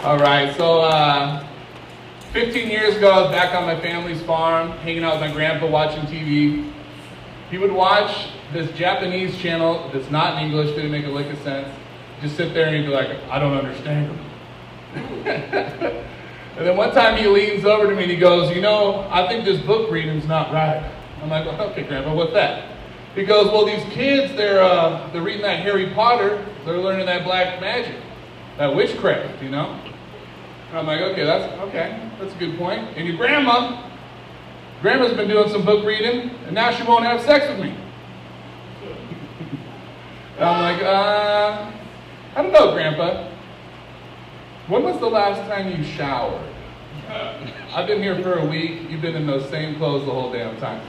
All right, so 15 years ago, I was back on my family's farm, hanging out with my grandpa, watching TV. He would watch this Japanese channel that's not in English, didn't make a lick of sense. Just sit there and he'd be like, I don't understand him. And then one time he leans over to me and he goes, you know, I think this book reading's not right. I'm like, well, okay, Grandpa, what's that? He goes, well, these kids, they're reading that Harry Potter, they're learning that black magic, that witchcraft, you know? And I'm like, okay, that's a good point. And your grandma's been doing some book reading, and now she won't have sex with me. And I'm like, I don't know, Grandpa. When was the last time you showered? I've been here for a week. You've been in those same clothes the whole damn time.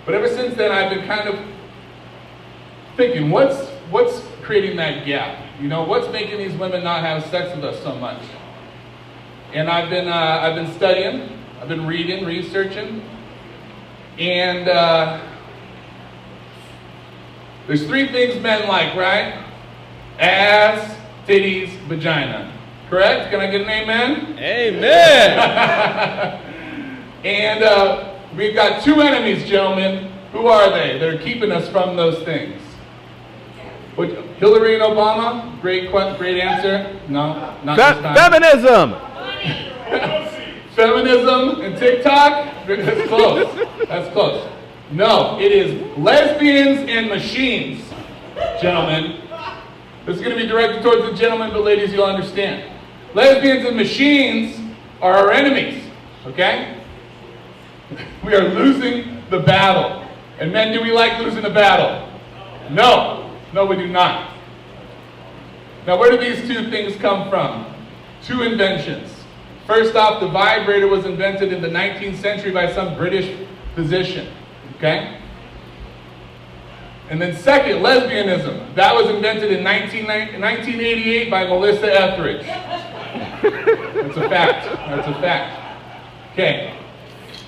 But ever since then, I've been kind of thinking, what's creating that gap? You know, what's making these women not have sex with us so much? And I've been studying, I've been reading, researching, and there's three things men like, right? Ass, titties, vagina. Correct? Can I get an amen? Amen. And we've got two enemies, gentlemen. Who are they? They're keeping us from those things. Hillary and Obama? Great answer. No, not this time. Feminism. Feminism and TikTok? That's close. That's close. No, it is lesbians and machines, gentlemen. This is going to be directed towards the gentlemen, but ladies, you'll understand. Lesbians and machines are our enemies, okay? We are losing the battle. And men, do we like losing the battle? No. No, we do not. Now, where do these two things come from? Two inventions. First off, the vibrator was invented in the 19th century by some British physician, okay? And then second, lesbianism. That was invented in 1988 by Melissa Etheridge. That's a fact. That's a fact. Okay.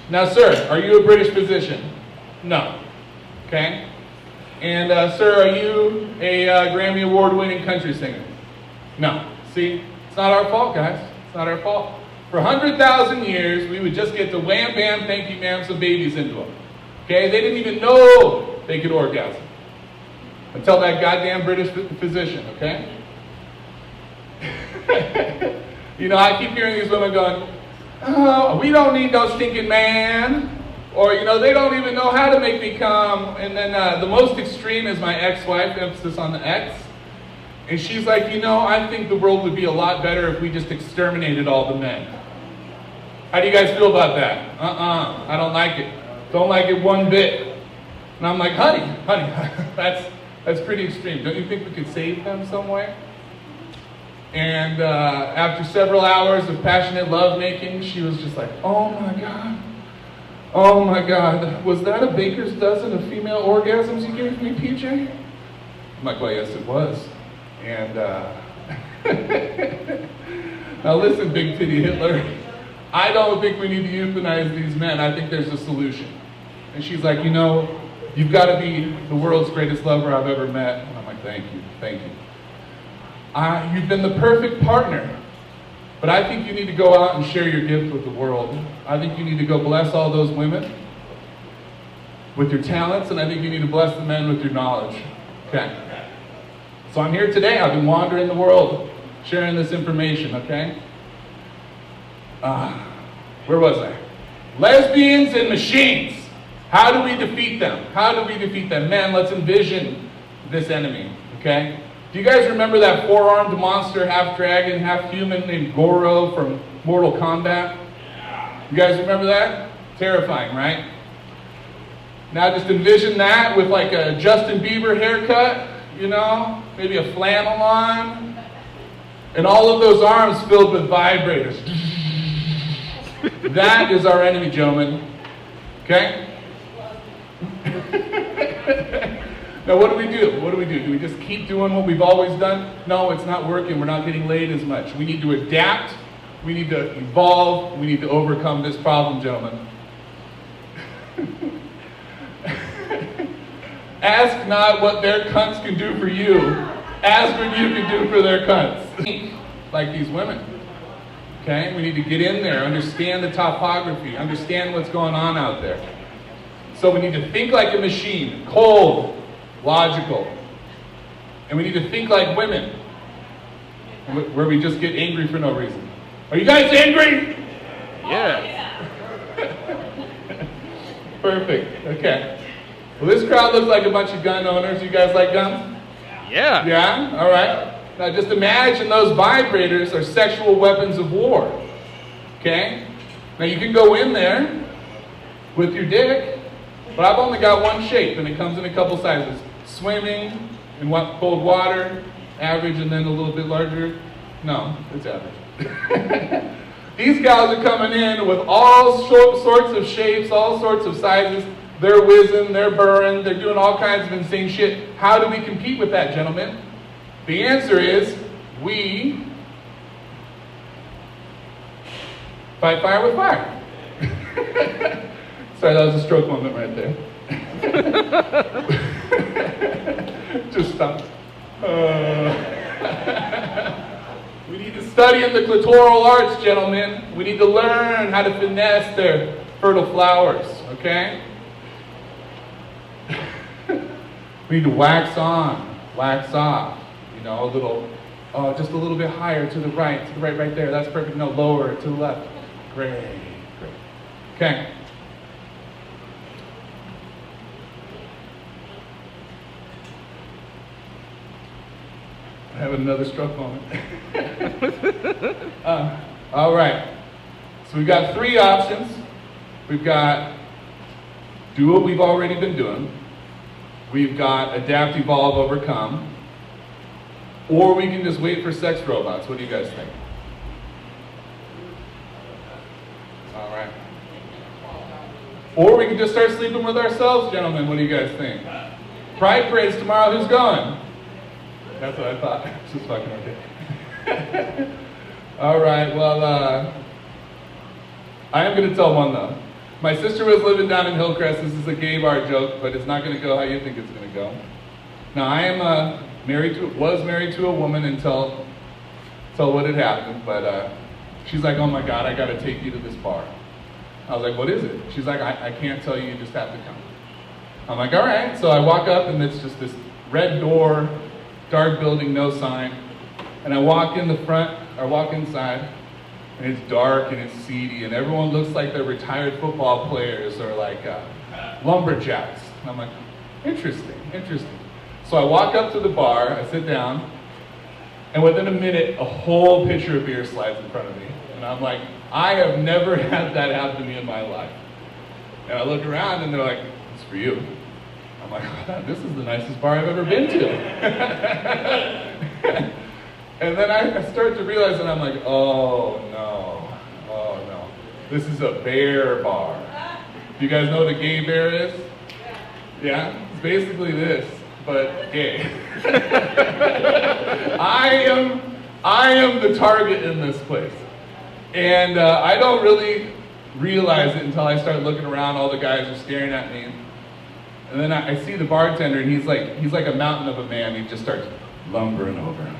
Now, sir, are you a British physician? No. Okay. And, sir, are you a Grammy Award-winning country singer? No. See? It's not our fault, guys. It's not our fault. For 100,000 years, we would just get to wham, bam, thank you, ma'am, some babies into them. Okay? They didn't even know they could orgasm. Until that goddamn British physician, okay? You know, I keep hearing these women going, oh, we don't need no stinking man. Or, you know, they don't even know how to make me come. And then the most extreme is my ex-wife, emphasis on the ex. And she's like, you know, I think the world would be a lot better if we just exterminated all the men. How do you guys feel about that? I don't like it. Don't like it one bit. And I'm like, honey, that's pretty extreme. Don't you think we could save them some way? And after several hours of passionate lovemaking, she was just like, oh my God, was that a baker's dozen of female orgasms you gave me, PJ? I'm like, well, yes, it was. And now listen, big titty Hitler, I don't think we need to euthanize these men. I think there's a solution. And she's like, you know, you've got to be the world's greatest lover I've ever met. And I'm like, thank you. You've been the perfect partner. But I think you need to go out and share your gift with the world. I think you need to go bless all those women with your talents, and I think you need to bless the men with your knowledge. Okay. So I'm here today. I've been wandering the world, sharing this information, okay? Where was I? Lesbians and machines. How do we defeat them? Man, let's envision this enemy, okay? Do you guys remember that four-armed monster, half dragon, half human named Goro from Mortal Kombat? You guys remember that? Terrifying, right? Now just envision that with like a Justin Bieber haircut, you know, maybe a flannel on, and all of those arms filled with vibrators. That is our enemy, gentlemen. Okay? Now what do we do? Do we just keep doing what we've always done? No, it's not working. We're not getting laid as much. We need to adapt. We need to evolve. We need to overcome this problem, gentlemen. Ask not what their cunts can do for you. Ask what you can do for their cunts. like these women. Okay? We need to get in there, understand the topography, understand what's going on out there. So we need to think like a machine, cold, logical. And we need to think like women, where we just get angry for no reason. Are you guys angry? Yeah. Perfect. Okay. Well, this crowd looks like a bunch of gun owners. You guys like guns? Yeah. Yeah? All right. Now just imagine those vibrators are sexual weapons of war. Okay? Now you can go in there with your dick, but I've only got one shape, and it comes in a couple sizes. Swimming, in cold water, average, and then a little bit larger. No, it's average. These gals are coming in with all sorts of shapes, all sorts of sizes. They're whizzing, they're burring, they're doing all kinds of insane shit. How do we compete with that, gentlemen? The answer is, we fight fire with fire. Sorry, that was a stroke moment right there. Just stop. We need to study in the clitoral arts, gentlemen. We need to learn how to finesse their fertile flowers, okay? We need to wax on, wax off. You know, a little, just a little bit higher to the right right there. That's perfect. No, lower to the left. Great. Okay. I have another stroke moment. All right. So we've got three options. We've got do what we've already been doing. We've got adapt, evolve, overcome. Or we can just wait for sex robots. What do you guys think? All right. Or we can just start sleeping with ourselves, gentlemen. What do you guys think? Pride parade's tomorrow. Who's going? That's what I thought. Just fucking okay. All right. Well, I am going to tell one though. My sister was living down in Hillcrest. This is a gay bar joke, but it's not going to go how you think it's going to go. Now, I am was married to a woman until what had happened, but she's like, oh my God, I got to take you to this bar. I was like, what is it? She's like, I can't tell you, you just have to come. I'm like, all right. So I walk up, and it's just this red door, dark building, no sign. And I walk in the front, or walk inside, and it's dark and it's seedy, and everyone looks like they're retired football players or like lumberjacks. And I'm like, interesting. So I walk up to the bar, I sit down, and within a minute, a whole pitcher of beer slides in front of me. And I'm like, I have never had that happen to me in my life. And I look around, and they're like, it's for you. I'm like, oh, this is the nicest bar I've ever been to. And then I start to realize, and I'm like, oh no. This is a bear bar. Do you guys know what a gay bear is? Yeah? It's basically this, but gay. I am the target in this place. And I don't really realize it until I start looking around, all the guys are staring at me. And then I see the bartender, and he's like a mountain of a man. He just starts lumbering over.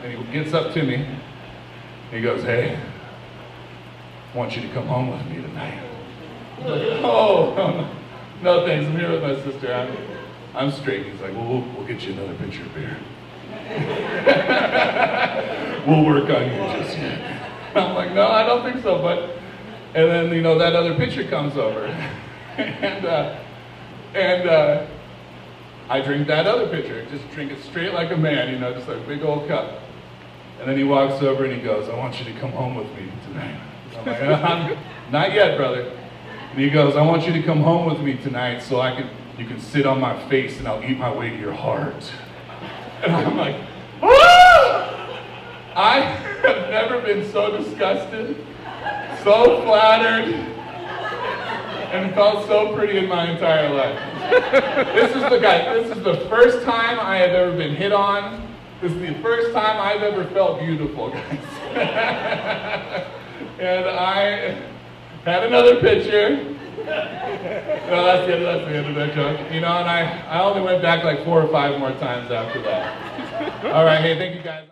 And he gets up to me, and he goes, hey, I want you to come home with me tonight. I'm like, oh, no thanks, I'm here with my sister. I'm straight. He's like, well, we'll get you another pitcher of beer. We'll work on you just yet. I'm like, no, I don't think so, but, and then, that other pitcher comes over. and I drink that other pitcher, just drink it straight like a man, just like a big old cup. And then he walks over and he goes, I want you to come home with me tonight. I'm like, not yet, brother. And he goes, I want you to come home with me tonight so you can sit on my face and I'll eat my way to your heart. And I'm like, ah! I have never been so disgusted, so flattered, and felt so pretty in my entire life. This is the first time I have ever been hit on. This is the first time I've ever felt beautiful, guys. And I had another picture. No, that's the end of that joke. And I only went back like 4 or 5 more times after that. All right, hey, thank you guys.